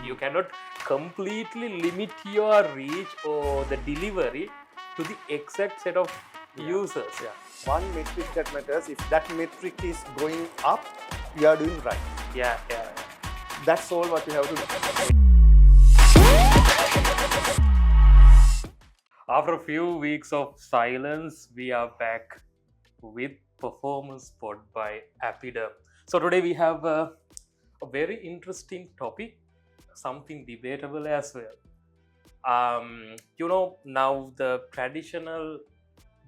You cannot completely limit your reach or the delivery to the exact set of users. One metric that matters, if that metric is going up, you are doing right. Yeah. That's all what you have to do. After a few weeks of silence, we are back with Performance Spot by APIDM. So today we have a very interesting topic, something debatable as well. Now the traditional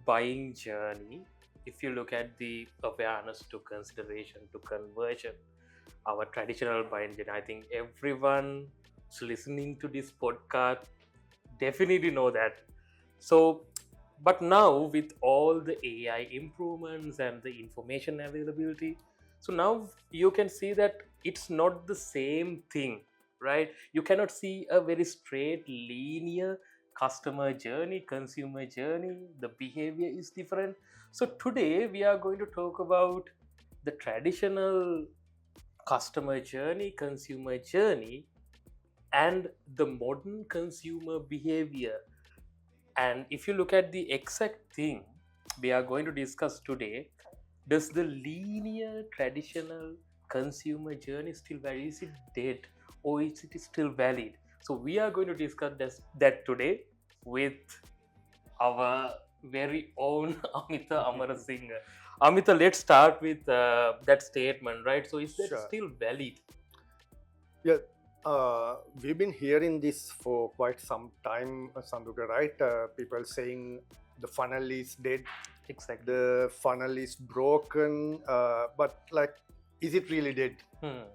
buying journey, if you look at the awareness to consideration to conversion, our traditional buying journey, I think everyone who's listening to this podcast definitely know that. So, but now with all the AI improvements and the information availability, so now you can see that it's not the same thing, right? You cannot see a very straight linear customer journey, consumer journey. The behavior is different. So today we are going to talk about the traditional customer journey, consumer journey, and the modern consumer behavior. And if you look at the exact thing we are going to discuss today, does the linear traditional consumer journey still valid? Is it dead or is it still valid? So we are going to discuss that today with our very own Amita Amarsinghe. Amita, let's start with that statement, right? So is that Sure. still valid? Yeah, we've been hearing this for quite some time, Saduka, right? People saying the funnel is dead, Exactly. the funnel is broken, but like, is it really dead,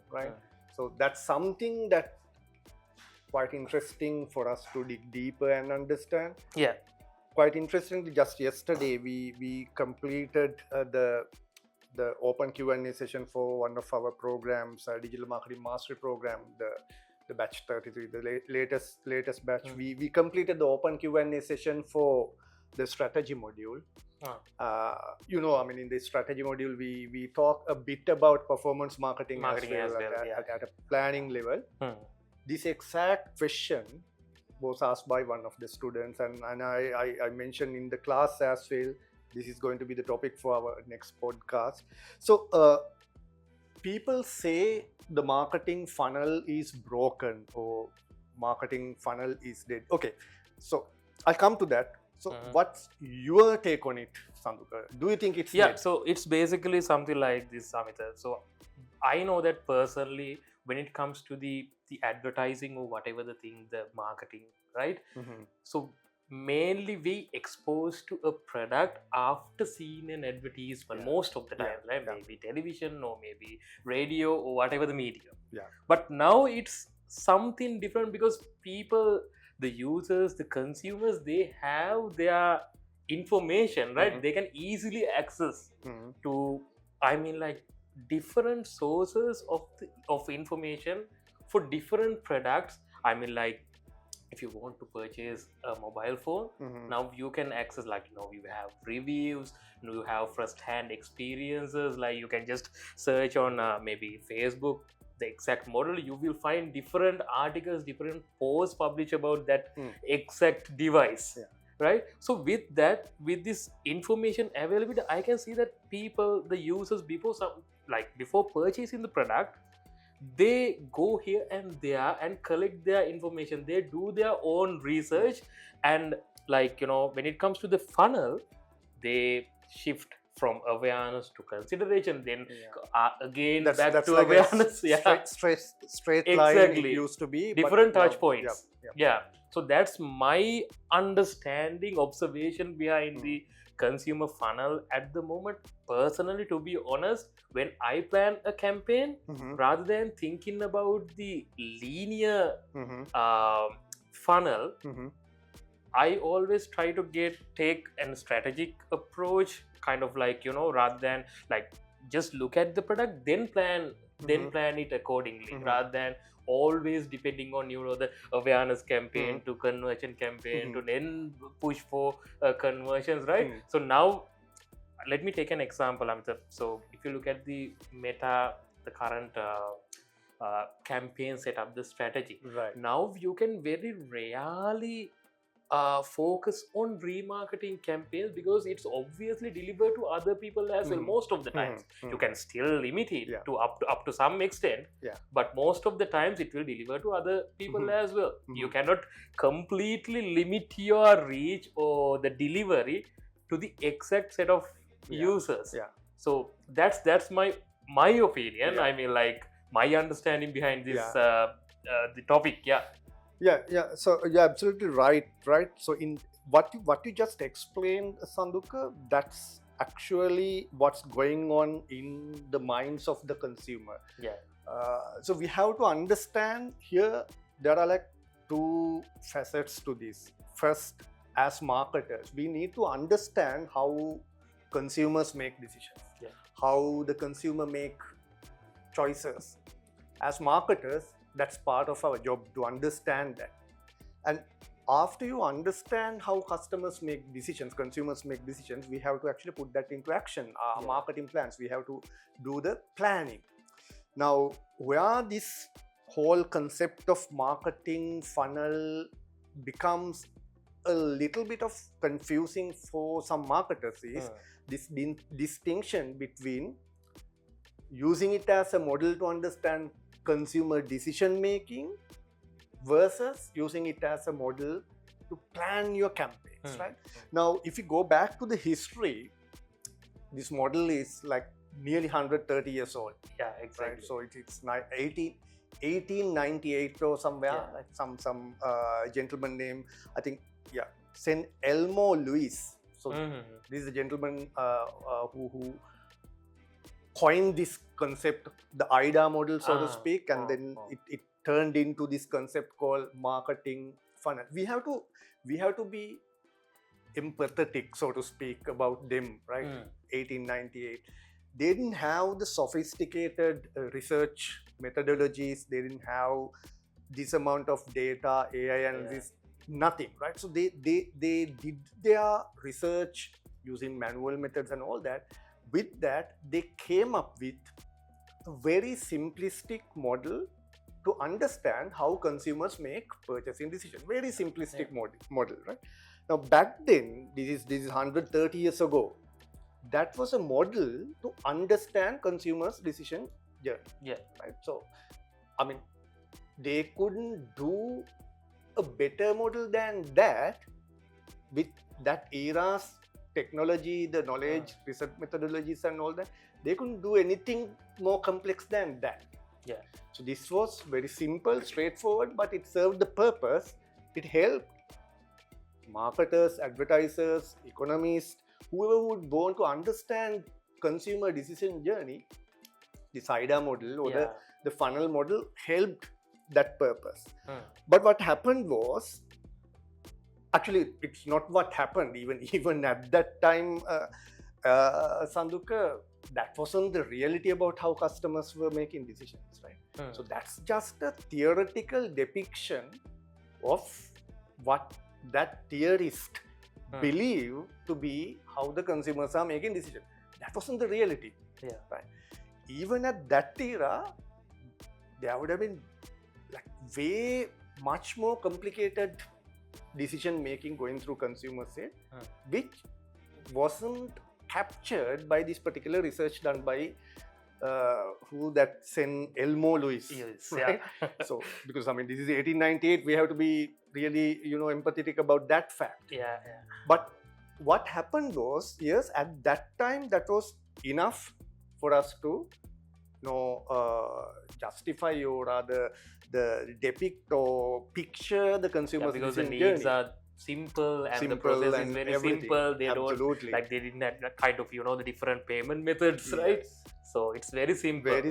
right? So that's something that quite interesting for us to dig deeper and understand. Yeah. Quite interestingly, just yesterday we completed the open Q&A session for one of our programs, Digital Marketing Mastery Program, the batch 33, the latest batch. We completed the open Q&A session for the strategy module. In the strategy module, we talk a bit about performance marketing as well. At a planning level. This exact question was asked by one of the students, and I mentioned in the class as well. This is going to be the topic for our next podcast. So people say the marketing funnel is broken or marketing funnel is dead. Okay, so I'll come to that. So what's your take on it, Saduka? Do you think it's dead? So it's basically something like this, Amita. So I know that personally, when it comes to the advertising or whatever the thing, the marketing, right? So mainly we exposed to a product after seeing an advertisement most of the time, right? Maybe television or maybe radio or whatever the medium. But now it's something different because people, the users, the consumers, they have their information, right? They can easily access to, different sources of information for different products. If you want to purchase a mobile phone, now you can access, you have reviews, you have first-hand experiences, you can just search on maybe Facebook the exact model. You will find different articles, different posts published about that exact device. Right? So with this information availability, I can see that people, the users, before purchasing the product, they go here and there and collect their information. They do their own research, and when it comes to the funnel, they shift from awareness to consideration, then again that's back to like awareness. Straight line it used to be. Different touch points. So that's my understanding, observation behind the consumer funnel at the moment. Personally, to be honest, when I plan a campaign, rather than thinking about the linear funnel, I always try to take a strategic approach, rather than just look at the product, then plan it accordingly, rather than always depending on the awareness campaign to conversion campaign to then push for conversions, right? So now let me take an example, Amita. So if you look at the Meta, the current campaign setup, the strategy. Right. Now you can very rarely focus on remarketing campaigns because it's obviously delivered to other people as well. Most of the times you can still limit it to up to some extent, but most of the times it will deliver to other people as well. You cannot completely limit your reach or the delivery to the exact set of users. So that's my opinion. I mean, like, my understanding behind this the topic. So you're absolutely right. So in what you just explained, Saduka, that's actually what's going on in the minds of the consumer. So we have to understand here there are like two facets to this. First, as marketers, we need to understand how consumers make decisions, how the consumer make choices. As marketers, that's part of our job to understand that. And after you understand how customers make decisions, consumers make decisions, we have to actually put that into action. Our marketing plans, we have to do the planning. Now, where this whole concept of marketing funnel becomes a little bit of confusing for some marketers is this distinction between using it as a model to understand consumer decision making versus using it as a model to plan your campaigns, right? Now, if you go back to the history, this model is like nearly 130 years old. Exactly. Right? So it's 1898 or somewhere, like some gentleman named, I think, Saint Elmo Lewis. So this is a gentleman who coined this concept, the AIDA model, so to speak, and then it turned into this concept called marketing funnel. We have to be empathetic, so to speak, about them, right? 1898. They didn't have the sophisticated research methodologies. They didn't have this amount of data, AI analysis, nothing, right? So they did their research using manual methods and all that. With that, they came up with a very simplistic model to understand how consumers make purchasing decisions. Very simplistic model, right? Now, back then, this is 130 years ago, that was a model to understand consumers' decision journey. Right? So, I mean, they couldn't do a better model than that with that era's technology, the knowledge, research methodologies and all that. They couldn't do anything more complex than that. So this was very simple, straightforward, but it served the purpose. It helped marketers, advertisers, economists, whoever would want to understand consumer decision journey. This AIDA model or the funnel model helped that purpose. But what happened was, actually, it's not what happened. Even at that time, Saduka, that wasn't the reality about how customers were making decisions, right? So that's just a theoretical depiction of what that theorist believed to be how the consumers are making decisions. That wasn't the reality, right? Even at that era, there would have been like way much more complicated decision making going through consumer set, which wasn't captured by this particular research done by who that Saint Elmo Lewis, right? So because I mean this is 1898, we have to be really empathetic about that fact. But what happened was, yes, at that time that was enough for us to justify or rather the depict or picture the consumer's because the needs journey. are simple and the process is very simple. They don't like they didn't have that kind of the different payment methods, right? So it's very simple,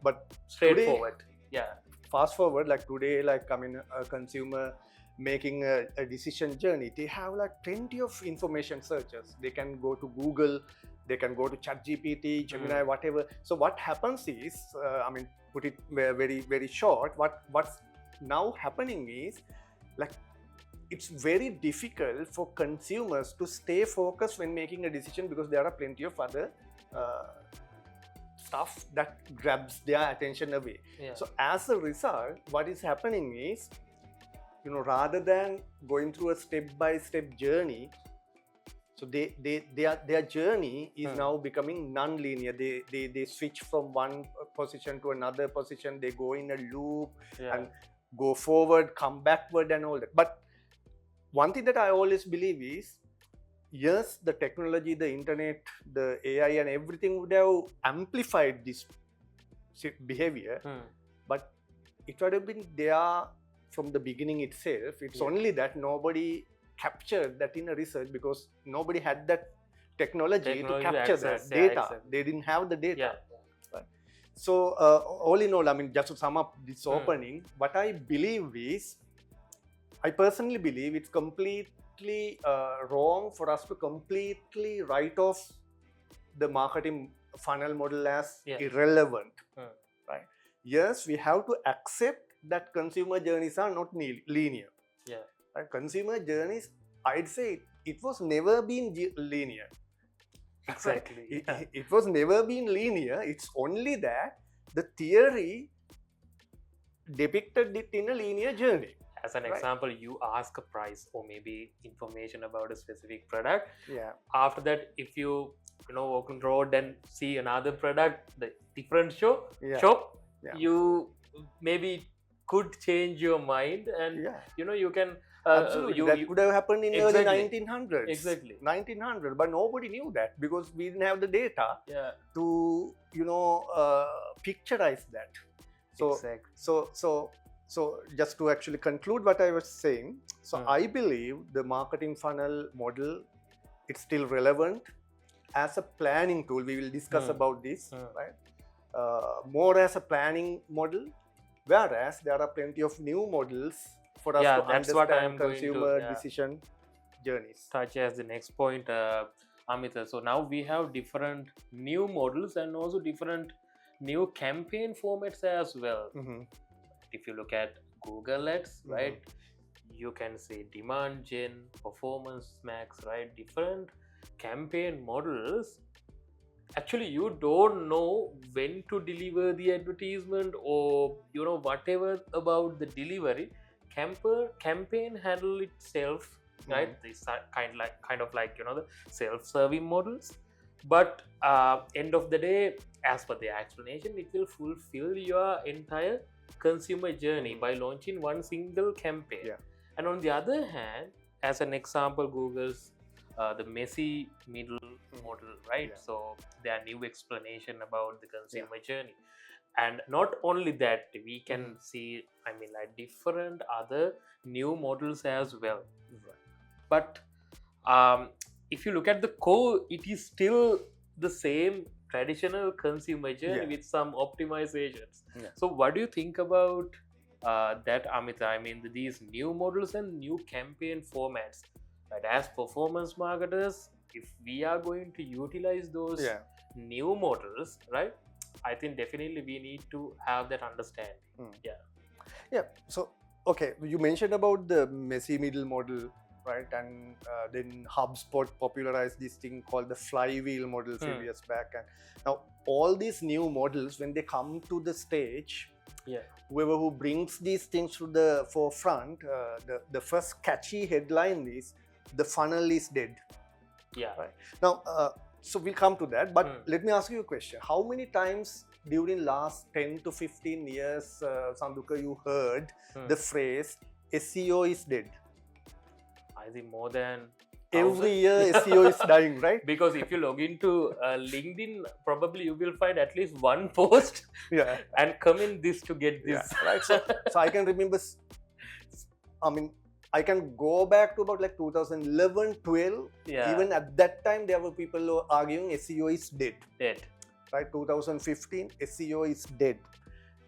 but straightforward. Today, fast forward, like today, like I mean a consumer making a decision journey, they have like plenty of information searches. They can go to Google, they can go to ChatGPT, Gemini, whatever. So what happens is, I mean, put it very, very short, what's now happening is, like, it's very difficult for consumers to stay focused when making a decision because there are plenty of other stuff that grabs their attention away. Yeah. So as a result, what is happening is, rather than going through a step-by-step journey, so their journey is now becoming non-linear. They switch from one position to another position. They go in a loop and go forward, come backward, and all that. But one thing that I always believe is, yes, the technology, the internet, the AI, and everything would have amplified this behavior, but it would have been there from the beginning itself. It's only that nobody captured that in a research because nobody had that technology to capture that data. They didn't have the data. Right? So all in all, I mean, just to sum up this opening, what I believe is, I personally believe it's completely wrong for us to completely write off the marketing funnel model as irrelevant. Right? Yes, we have to accept that consumer journeys are not linear. Right? Consumer journeys, I'd say it was never been linear. Exactly. It was never been linear. It's only that the theory depicted it in a linear journey. As an example, you ask a price or maybe information about a specific product. After that, if you walk on the road and see another product, the different shop, you maybe could change your mind, and you can. Absolutely, that could have happened in early 1900s. Exactly, 1900, but nobody knew that because we didn't have the data to picturize that. So just to actually conclude what I was saying, so I believe the marketing funnel model, it's still relevant as a planning tool. We will discuss about this, right? More as a planning model, whereas there are plenty of new models for us to understand consumer decision journeys. Such as the next point, Amita. So now we have different new models and also different new campaign formats as well. If you look at Google Ads, right, you can say demand gen, performance max, right, different campaign models. Actually, you don't know when to deliver the advertisement or whatever about the delivery. Campaign handle itself, right? These are kind of like the self-serving models. But end of the day, as per the explanation, it will fulfill your entire consumer journey by launching one single campaign. And on the other hand, as an example, Google's the messy middle model, right? So there are new explanation about the consumer journey. And not only that, we can see, like different other new models as well. But if you look at the core, it is still the same traditional consumer journey with some optimizations. So what do you think about that, Amita? I mean, these new models and new campaign formats. Right? As performance marketers, if we are going to utilize those new models, right, I think definitely we need to have that understanding. So, okay, you mentioned about the messy middle model, right? And then HubSpot popularized this thing called the Flywheel model few years back. And now all these new models, when they come to the stage, whoever who brings these things to the forefront, the first catchy headline is, the funnel is dead. Right? Now, so we'll come to that, but let me ask you a question. How many times during last 10 to 15 years, Saduka, you heard the phrase SEO is dead? I think more than every year SEO is dying, right? Because if you log into LinkedIn, probably you will find at least one post and comment this to get this. Right. So I can remember, I can go back to about like 2011, 12. Even at that time, there were people who were arguing SEO is dead. Right? 2015, SEO is dead.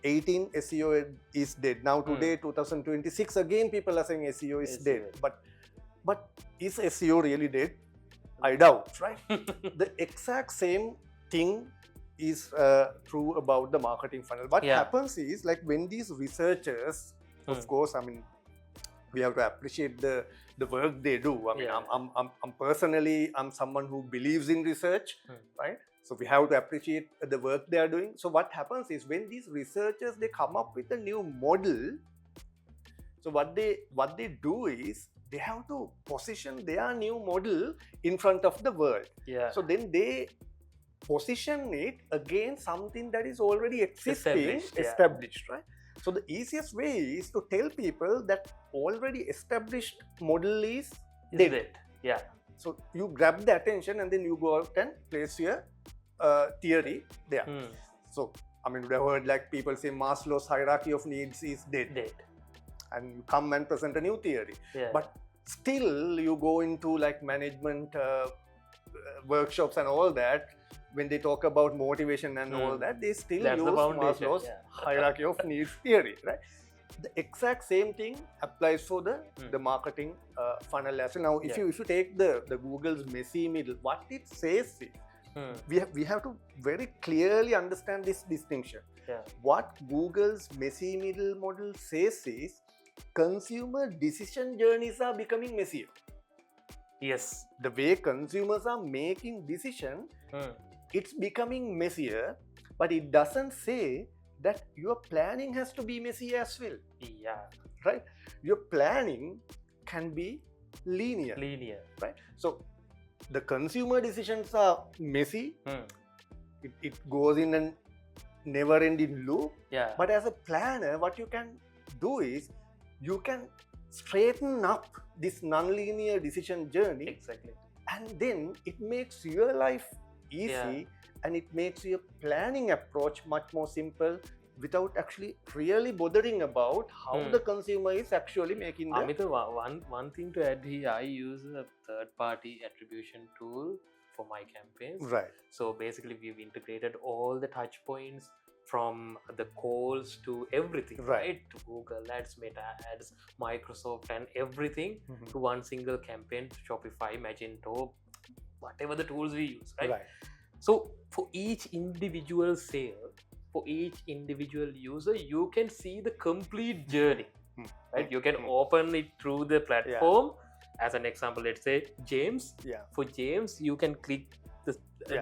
18, SEO is dead. Now today, 2026, again people are saying SEO is dead. But is SEO really dead? I doubt, right? The exact same thing is true about the marketing funnel. What happens is, like, when these researchers, of course, we have to appreciate the work they do. I'm personally, I'm someone who believes in research, right? So we have to appreciate the work they are doing. So what happens is when these researchers, they come up with a new model, so what they do is they have to position their new model in front of the world. Yeah. So then they position it against something that is already existing, established, right? So the easiest way is to tell people that already established model is dead. Yeah. So you grab the attention and then you go out and place your theory there. So I mean, we have heard like people say Maslow's hierarchy of needs is dead. And you come and present a new theory. Yeah. But still you go into like management workshops and all that, when they talk about motivation and all that, they still use Maslow's hierarchy of needs theory, right? The exact same thing applies for the marketing funnel as well. Now, if you take the Google's messy middle, what it says is, we have to very clearly understand this distinction. What Google's messy middle model says is, consumer decision journeys are becoming messier. Yes. The way consumers are making decisions, it's becoming messier, but it doesn't say that your planning has to be messy as well. Yeah. Right? Your planning can be linear. Right? So the consumer decisions are messy. It goes in a never-ending loop. Yeah. But as a planner, what you can do is you can straighten up this non-linear decision journey. Exactly. And then it makes your life easy, and it makes your planning approach much more simple without actually really bothering about how the consumer is actually making the... Amita, one thing to add here, I use a third-party attribution tool for my campaigns. Right. So basically, we've integrated all the touch points from the calls to everything, right? To Google Ads, Meta Ads, Microsoft, and everything to one single campaign, Shopify, Magento, whatever the tools we use, right? So for each individual sale, for each individual user, you can see the complete journey, right? You can open it through the platform. As an example, let's say James. For James, you can click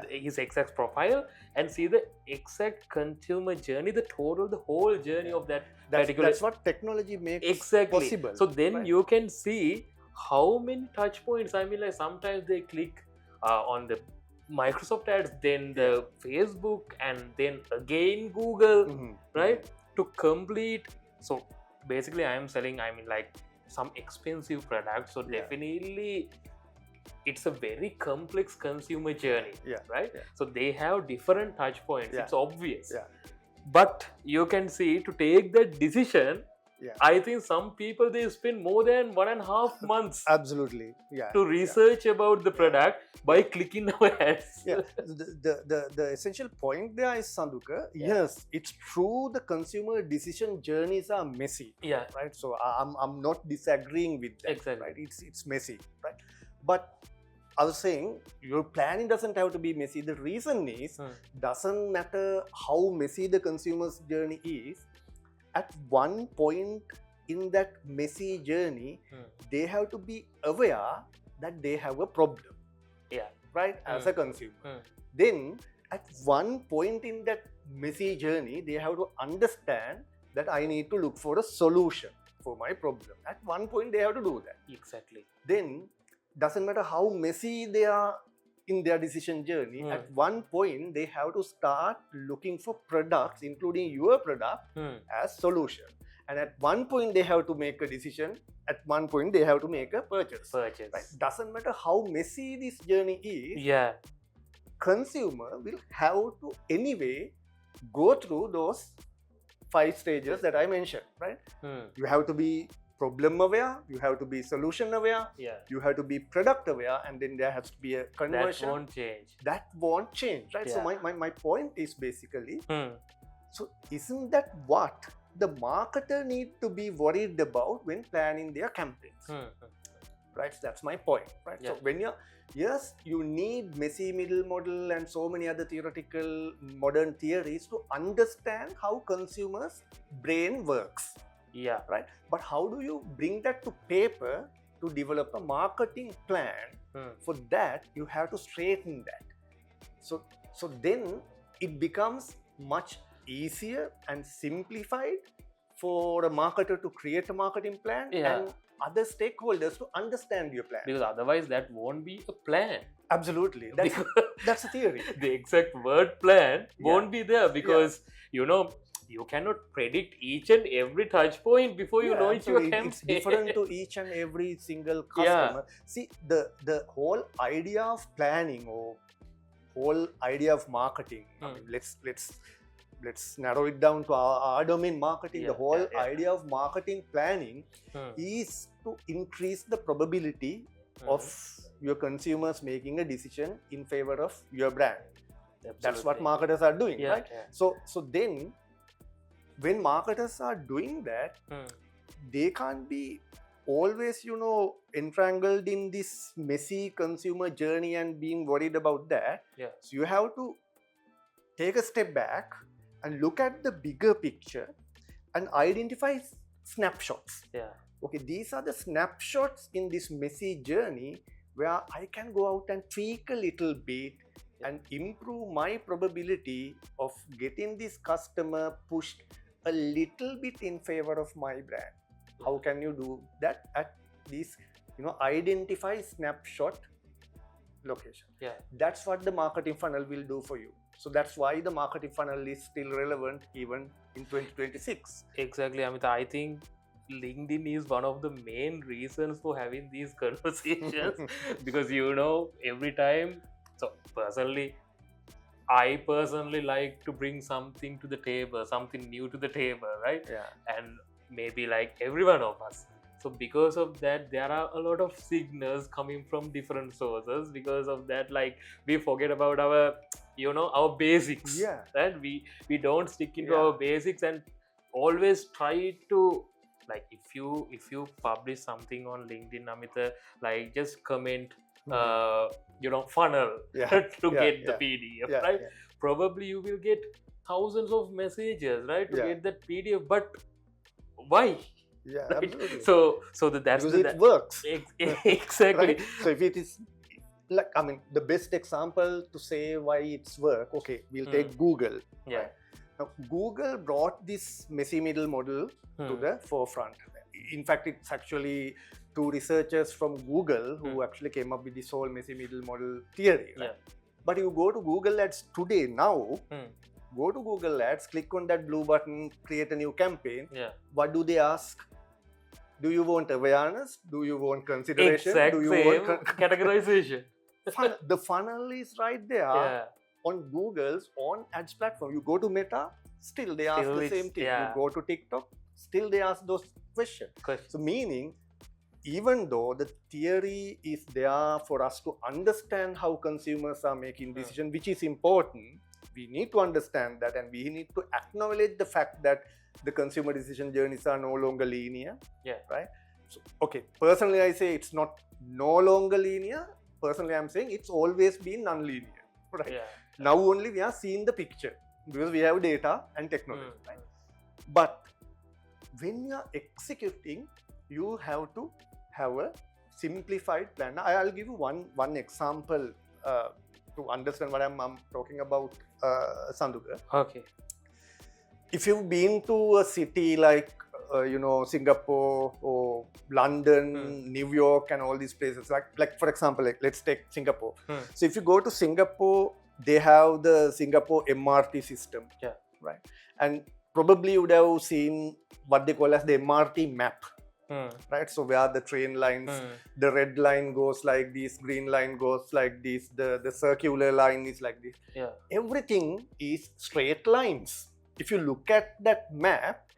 his exact profile and see the exact consumer journey, the whole journey of that particular... That's what technology makes possible. So then you can see how many touch points. I mean, like sometimes they click on the Microsoft ads, then the Facebook, and then again Google, right? To complete. So basically I am selling, I mean, like some expensive products. So definitely it's a very complex consumer journey, right? So they have different touch points. It's obvious. But you can see, to take that decision, I think some people, they spend more than 1.5 months absolutely to research about the product by clicking our ads. The essential point there is, Saduka, yes, it's true, the consumer decision journeys are messy, right? So I'm not disagreeing with that, right? It's messy, right? But I was saying, your planning doesn't have to be messy. The reason is, doesn't matter how messy the consumer's journey is, at one point in that messy journey, they have to be aware that they have a problem, right? As a consumer. Then at one point in that messy journey, they have to understand that I need to look for a solution for my problem. At one point, they have to do that. Exactly. Then, doesn't matter how messy they are in their decision journey, at one point they have to start looking for products, including your product, as solution. And at one point they have to make a decision, at one point they have to make a purchase. Right? Doesn't matter how messy this journey is, consumer will have to anyway go through those 5 stages that I mentioned, right? You have to be problem aware, you have to be solution aware, you have to be product aware, and then there has to be a conversion. That won't change, right? So my point is basically, so isn't that what the marketer need to be worried about when planning their campaigns? Right? So that's my point, right? So when you need messy middle model and so many other theoretical modern theories to understand how consumers' brain works. Right? But how do you bring that to paper to develop a marketing plan? For that, you have to straighten that. So So then it becomes much easier and simplified for a marketer to create a marketing plan and other stakeholders to understand your plan. Because otherwise that won't be a plan. Absolutely. That's a theory. The exact word plan won't be there because, you know, you cannot predict each and every touch point before you launch your campaign. It's different to each and every single customer. See, the whole idea of planning or whole idea of marketing, I mean, let's narrow it down to our domain, marketing. The whole idea of marketing planning is to increase the probability of your consumers making a decision in favor of your brand. Absolutely. That's what marketers are doing, right? So then when marketers are doing that, they can't be always, you know, entrangled in this messy consumer journey and being worried about that. So you have to take a step back and look at the bigger picture and identify snapshots. Okay, these are the snapshots in this messy journey where I can go out and tweak a little bit and improve my probability of getting this customer pushed a little bit in favor of my brand. How can you do that at this, you know, identify snapshot location? That's what the marketing funnel will do for you. So that's why the marketing funnel is still relevant even in 2026. Exactly, Amita. I think LinkedIn is one of the main reasons for having these conversations because, you know, every time, so I personally like to bring something to the table, something new to the table, right? And maybe like every one of us. So because of that, there are a lot of signals coming from different sources. Because of that, like we forget about our, you know, our basics. Right? We don't stick into our basics and always try to, like, if you publish something on LinkedIn, Amita, like just comment, you know, funnel to get the PDF, right? Probably you will get thousands of messages, right, to get that PDF. But why? Right? Absolutely. So that's because it works. Exactly. Right? So if it is, like, I mean, the best example to say why it's work. Okay, we'll take Google. Right? Now, Google brought this messy middle model to the forefront. In fact, it's actually two researchers from Google who actually came up with this whole messy middle model theory. Right? But you go to Google Ads today now, go to Google Ads, click on that blue button, create a new campaign. What do they ask? Do you want awareness? Do you want consideration? Do you want categorization? The funnel is right there on Google's own ads platform. You go to Meta, still they ask the same thing. You go to TikTok, still they ask those questions. So meaning, even though the theory is there for us to understand how consumers are making decisions, which is important, we need to understand that and we need to acknowledge the fact that the consumer decision journeys are no longer linear. Right? So, okay, personally I say it's not no longer linear. Personally I'm saying it's always been non-linear. Right? Now only we are seeing the picture because we have data and technology. Right? But when you are executing, you have to have a simplified plan. Now, I'll give you one example to understand what I'm talking about, Saduka. Okay. If you've been to a city like, you know, Singapore or London, New York and all these places, like for example, let's take Singapore. So if you go to Singapore, they have the Singapore MRT system. Right? And probably you would have seen what they call as the MRT map. Right? So where the train lines, the red line goes like this, green line goes like this, the circular line is like this. Everything is straight lines. If you look at that map,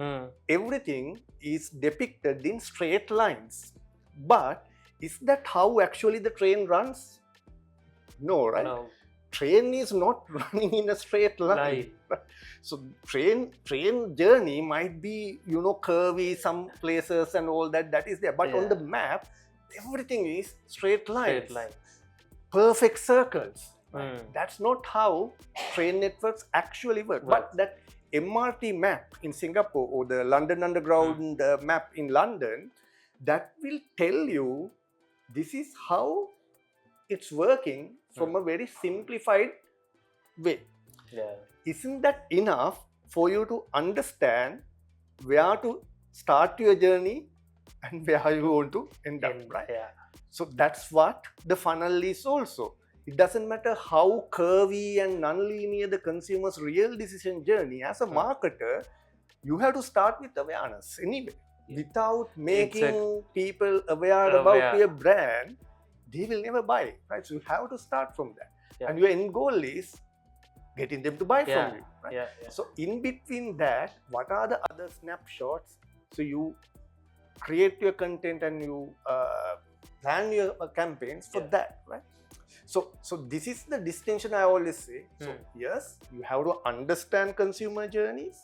everything is depicted in straight lines. But is that how actually the train runs? No, right? No. Train is not running in a straight line. So train journey might be, you know, curvy some places and all that is there. But on the map, everything is straight lines. Perfect circles. That's not how train networks actually work. But that MRT map in Singapore or the London Underground map in London, that will tell you this is how it's working from a very simplified way. Yeah. Isn't that enough for you to understand where to start your journey and where you want to end up, right? Yeah. So that's what the funnel is also. It doesn't matter how curvy and non-linear the consumer's real decision journey. As a marketer, you have to start with awareness anyway. Without making people aware about your brand, they will never buy, right? So you have to start from that. Yeah. And your end goal is getting them to buy from you, right? Yeah. So in between that, what are the other snapshots? So you create your content and you plan your campaigns for that, right? So this is the distinction I always say. So yes, you have to understand consumer journeys.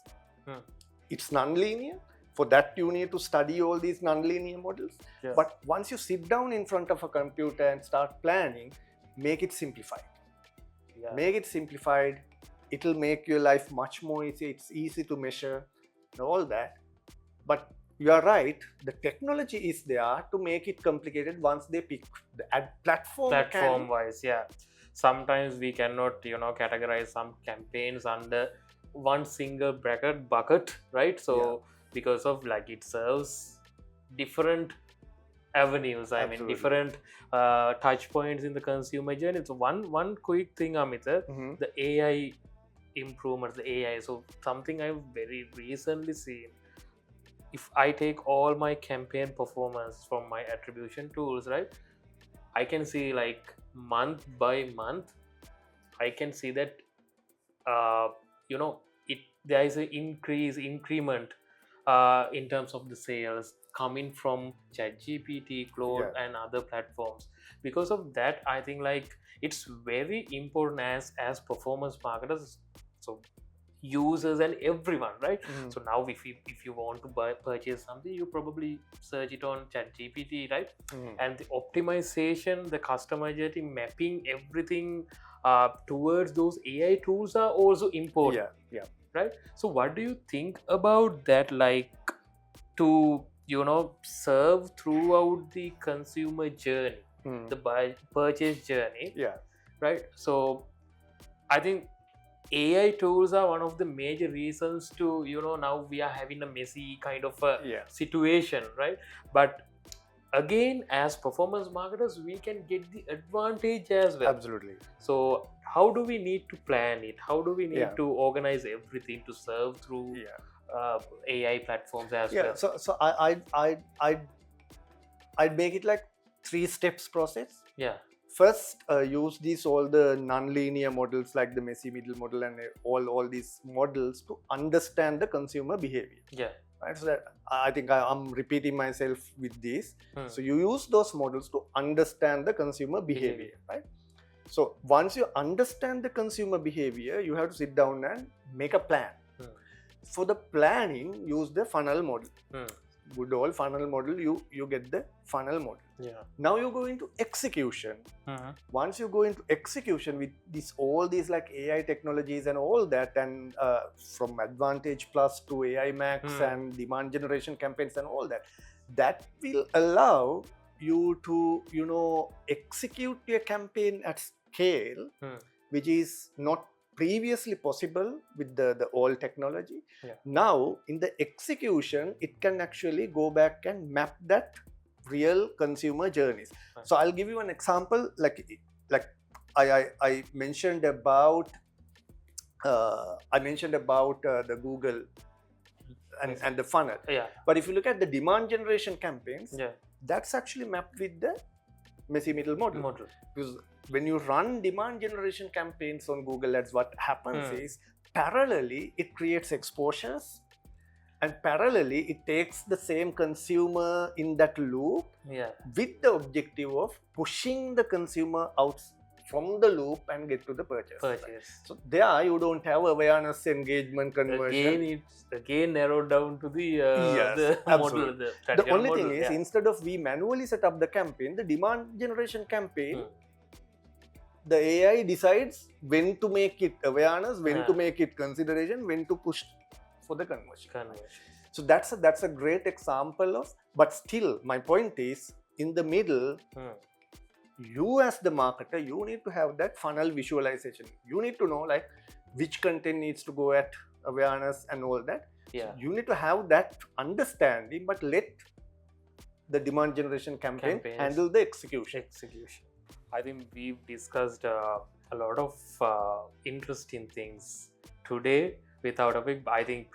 It's non-linear. For that, you need to study all these non-linear models. Yeah. But once you sit down in front of a computer and start planning, make it simplified. Yeah. Make it simplified. It'll make your life much more easy. It's easy to measure and all that. But you are right. The technology is there to make it complicated once they pick the ad platform wise. Yeah. Sometimes we cannot, categorize some campaigns under one single bucket, right? So because of it serves different avenues. I mean, different touch points in the consumer journey. So one quick thing, Amita, the AI improvements, the AI. So something I've very recently seen. If I take all my campaign performance from my attribution tools, right, I can see month by month, I can see that there is an increment in terms of the sales coming from ChatGPT, Claude, and other platforms. Because of that, I think it's very important as performance marketers, so users and everyone, right? So now if you want to purchase something, you probably search it on ChatGPT, right? And the optimization, the customer journey, mapping everything towards those AI tools are also important. Right? So what do you think about that, to serve throughout the consumer journey, the purchase journey? Right? So I think AI tools are one of the major reasons to now we are having a messy kind of a situation, right? But again, as performance marketers, we can get the advantage as well. Absolutely. So how do we need to plan it? How do we need to organize everything to serve through AI platforms as well? So I'd make it 3 steps process. First, use all the non-linear models like the messy middle model and all these models to understand the consumer behavior. Right? So that I think I'm repeating myself with this. So you use those models to understand the consumer behavior, right? So once you understand the consumer behavior, you have to sit down and make a plan. For the planning, use the funnel model. Good old funnel model, you get the funnel model. Now you go into execution. Once you go into execution with all these AI technologies and all that, and from Advantage Plus to AI Max and demand generation campaigns and all that, that will allow you to execute your campaign at scale, which is not previously possible with the old technology. Now in the execution, it can actually go back and map that real consumer journeys. So I'll give you an example. I mentioned about the Google and the funnel. But if you look at the demand generation campaigns, that's actually mapped with the messy middle model. Because when you run demand generation campaigns on Google Ads, what happens is parallelly it creates exposures, and parallelly it takes the same consumer in that loop with the objective of pushing the consumer out from the loop and get to the purchase. Right? So there you don't have awareness, engagement, conversion. Again narrowed down to the model. The only thing is, instead of we manually set up the campaign, the demand generation campaign, the AI decides when to make it awareness, when to make it consideration, when to push for the conversion. So that's a great example of, but still my point is, in the middle, you as the marketer, you need to have that funnel visualization. You need to know like which content needs to go at awareness and all that. Yeah. So you need to have that understanding, but let the demand generation campaign handle the execution. I think we've discussed a lot of interesting things today without a big, I think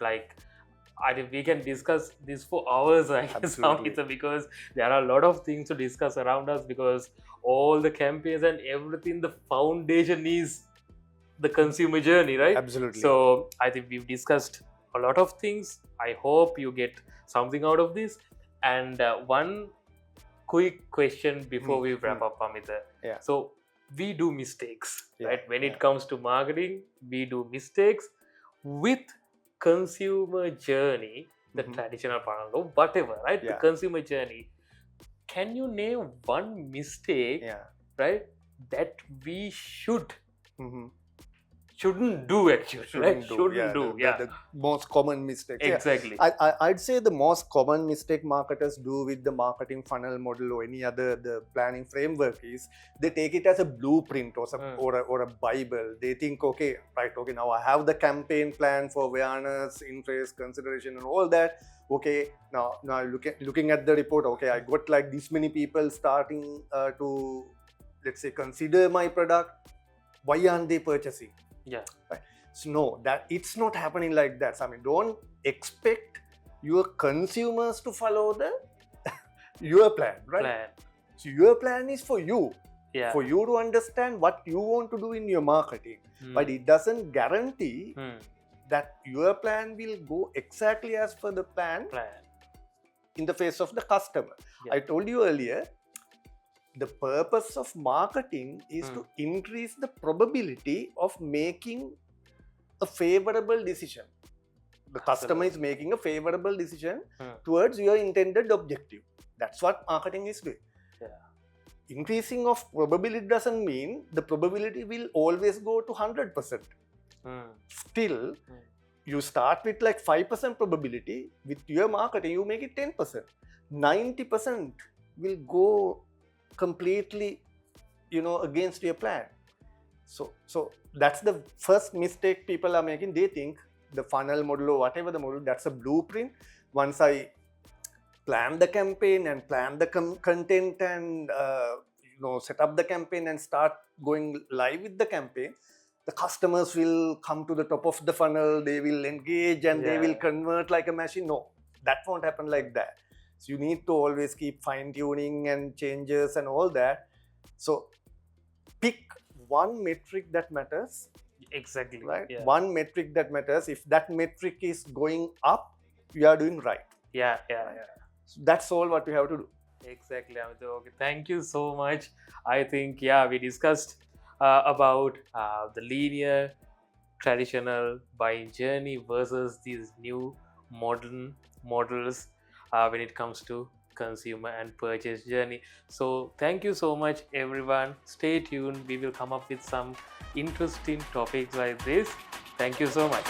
we can discuss this for hours, I guess, Amita, because there are a lot of things to discuss around us, because all the campaigns and everything, the foundation is the consumer journey, right? Absolutely. So I think we've discussed a lot of things. I hope you get something out of this. And one quick question before we wrap up, Amita. Yeah. So we do mistakes, right? When it comes to marketing, we do mistakes with consumer journey, the traditional part, whatever, right? The consumer journey. Can you name one mistake, right, that we shouldn't do actually, right? Shouldn't do. The most common mistake. Exactly. I'd say the most common mistake marketers do with the marketing funnel model or any other the planning framework is they take it as a blueprint or or a Bible. They think, okay, now I have the campaign plan for awareness, interest, consideration, and all that. Okay, now looking at the report. Okay, I got like this many people starting to, let's say, consider my product. Why aren't they purchasing? Yeah. Right. So no, that it's not happening like that. So, I mean, don't expect your consumers to follow your plan, right? So your plan is for you. Yeah. For you to understand what you want to do in your marketing. But it doesn't guarantee that your plan will go exactly as per the plan in the face of the customer. Yeah. I told you earlier, the purpose of marketing is to increase the probability of making a favorable decision. The customer is making a favorable decision towards your intended objective. That's what marketing is doing. Yeah. Increasing of probability doesn't mean the probability will always go to 100%. Still, you start with like 5% probability. With your marketing, you make it 10%. 90% will go completely, against your plan. So that's the first mistake people are making. They think the funnel model or whatever the model, that's a blueprint. Once I plan the campaign and plan the content and set up the campaign and start going live with the campaign, the customers will come to the top of the funnel, they will engage and they will convert like a machine. No, that won't happen like that. So you need to always keep fine-tuning and changes and all that. So pick one metric that matters. Exactly. Right? Yeah. One metric that matters. If that metric is going up, you are doing right. Yeah. So that's all what we have to do. Exactly. Okay. Thank you so much. I think, we discussed about the linear, traditional buying journey versus these new modern models when it comes to consumer and purchase journey. So thank you so much, everyone. Stay tuned. We will come up with some interesting topics like this. Thank you so much.